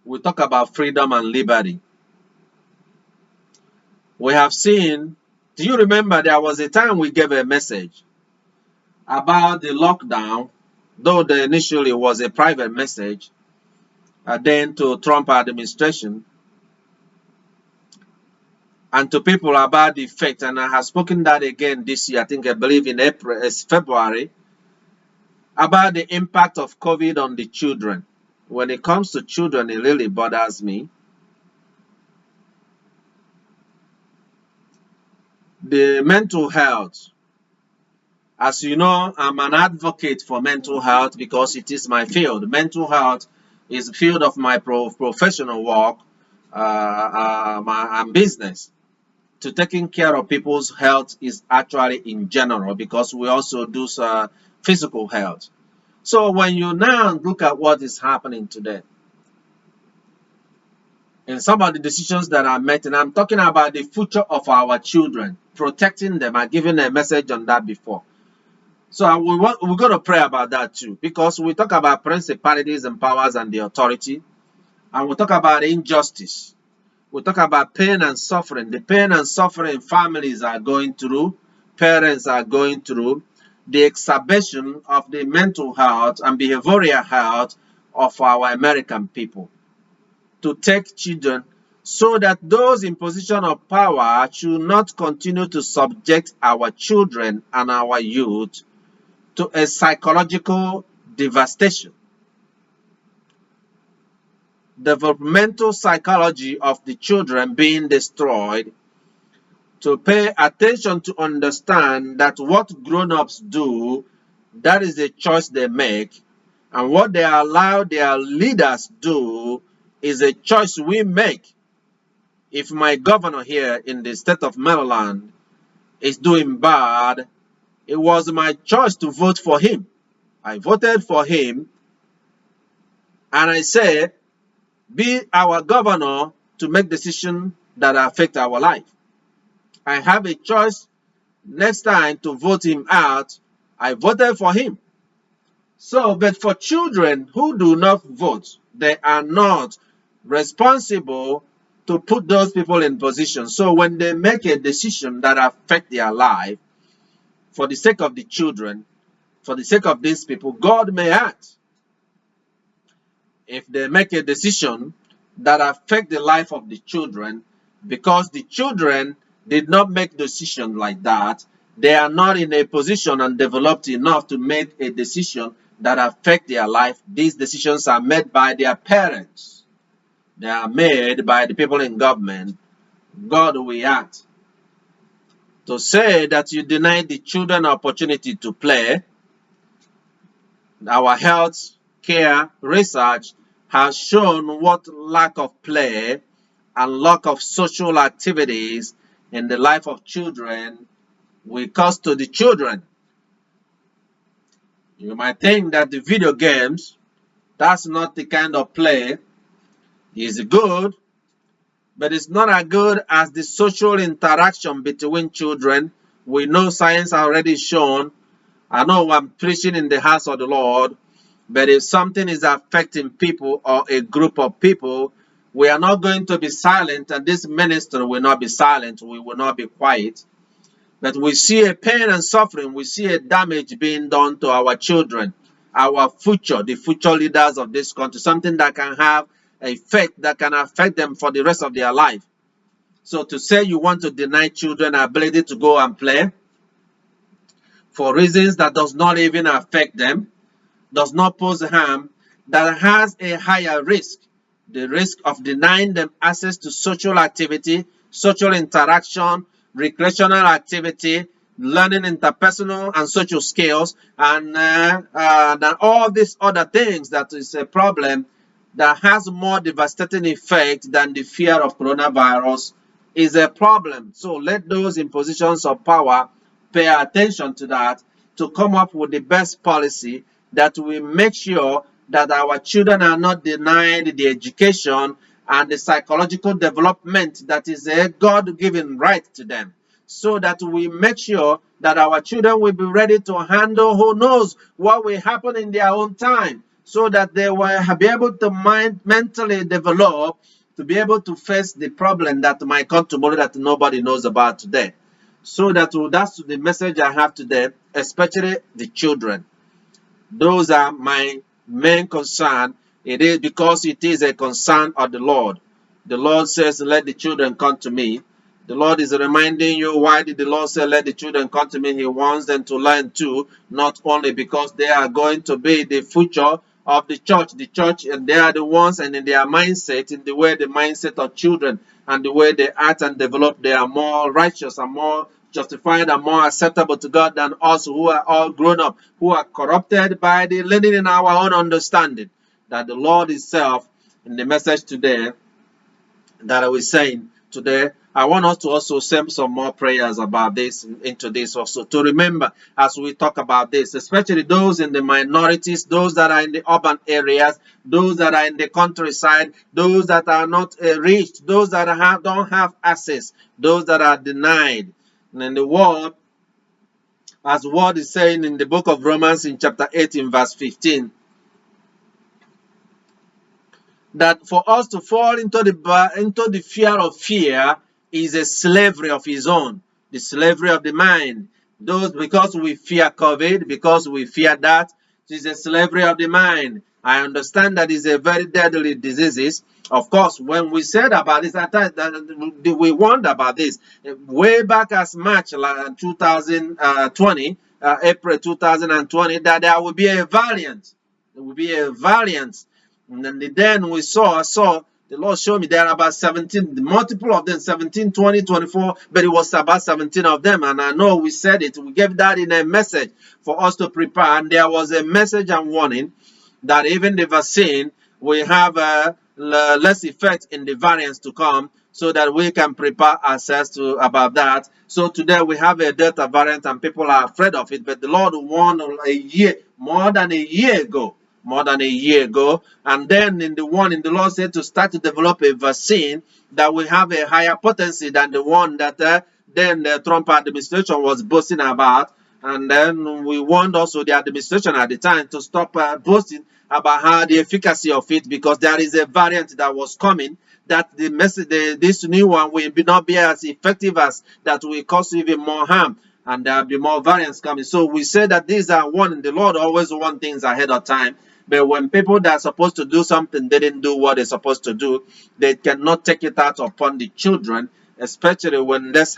we talk about freedom and liberty. We have seen, do you remember there was a time we gave a message about the lockdown, though initially was a private message, then to Trump administration and to people about the effect. And I have spoken that again this year, I believe in February, about the impact of COVID on the children. When it comes to children, it really bothers me. The mental health. As you know, I'm an advocate for mental health because it is my field. Mental health is the field of my professional work and business. To taking care of people's health is actually in general because we also do physical health. So when you now look at what is happening today, and some of the decisions that are made, and I'm talking about the future of our children, protecting them. I've given a message on that before. So we're going to pray about that too, because we talk about principalities and powers and the authority, and we talk about injustice. We talk about pain and suffering. The pain and suffering families are going through, parents are going through, the exacerbation of the mental health and behavioral health of our American people. To take children so that those in position of power should not continue to subject our children and our youth to a psychological devastation. Developmental psychology of the children being destroyed, to pay attention to understand that what grown-ups do, that is a choice they make, and what they allow their leaders do is a choice we make. If my governor here in the state of Maryland is doing bad, it was my choice to vote for him. I voted for him, and I said, be our governor to make decisions that affect our life. I have a choice next time to vote him out. I voted for him. So, but for children who do not vote, they are not responsible to put those people in position. So when they make a decision that affect their life, for the sake of the children, for the sake of these people, God may act. If they make a decision that affect the life of the children, because the children did not make decision like that, they are not in a position and developed enough to make a decision that affect their life. These decisions are made by their parents. They are made by the people in government. God will act. To say that you deny the children opportunity to play, our health care research has shown what lack of play and lack of social activities in the life of children will cause to the children. You might think that the video games, that's not the kind of play. It's good, but it's not as good as the social interaction between children. We know science already shown. I know I'm preaching in the house of the Lord, but if something is affecting people or a group of people, we are not going to be silent, and this ministry will not be silent. We will not be quiet. But we see a pain and suffering. We see a damage being done to our children, our future, the future leaders of this country, something that can have an effect that can affect them for the rest of their life. So to say you want to deny children ability to go and play for reasons that does not even affect them, does not pose harm, that has a higher risk, the risk of denying them access to social activity, social interaction, recreational activity, learning interpersonal and social skills, and all these other things that is a problem that has more devastating effect than the fear of coronavirus is a problem. So let those in positions of power pay attention to that, to come up with the best policy that will make sure that our children are not denied the education and the psychological development that is a God-given right to them, so that we make sure that our children will be ready to handle who knows what will happen in their own time. so that they will be able to mentally develop to be able to face the problem that might come tomorrow that nobody knows about today. So that's the message I have today, especially the children. Those are my main concern. It is because it is a concern of the Lord. The Lord says, let the children come to me. The Lord is reminding you, why did the Lord say, let the children come to me? He wants them to learn too, not only because they are going to be the future of the church. The church, and they are the ones, and in their mindset, in the way the mindset of children and the way they act and develop, they are more righteous and more justified and more acceptable to God than us who are all grown up, who are corrupted by the leaning in our own understanding. That the Lord Himself, in the message today, that I was saying today, I want us to also send some more prayers about this, into this also, to remember as we talk about this, especially those in the minorities, those that are in the urban areas, those that are in the countryside, those that are not reached, those that don't have access, those that are denied. And in the world, as the word is saying in the book of Romans in chapter 8 in verse 15, that for us to fall into the fear of fear is a slavery of his own, the slavery of the mind. Those, because we fear COVID, because we fear that, it is a slavery of the mind. I understand that it's a very deadly disease. Of course, when we said about this, we warned about this way back as March 2020, April 2020, that there will be a variant. There will be a variant. And then we saw the Lord showed me there are about 17, multiple of them, 17, 20, 24, but it was about 17 of them. And I know we said it, we gave that in a message for us to prepare. And there was a message and warning that even the vaccine will have less effect in the variants to come, so that we can prepare ourselves to about that. So today we have a Delta variant and people are afraid of it, but the Lord warned more than a year ago, and then in the Lord said to start to develop a vaccine that will have a higher potency than the one that then the Trump administration was boasting about. And then we warned also the administration at the time to stop boasting about how the efficacy of it, because there is a variant that was coming that this new one will not be as effective, as that will cause even more harm, and there will be more variants coming. So we say that these are warning. The Lord always warns things ahead of time. But when people that are supposed to do something, they didn't do what they're supposed to do, they cannot take it out upon the children, especially when this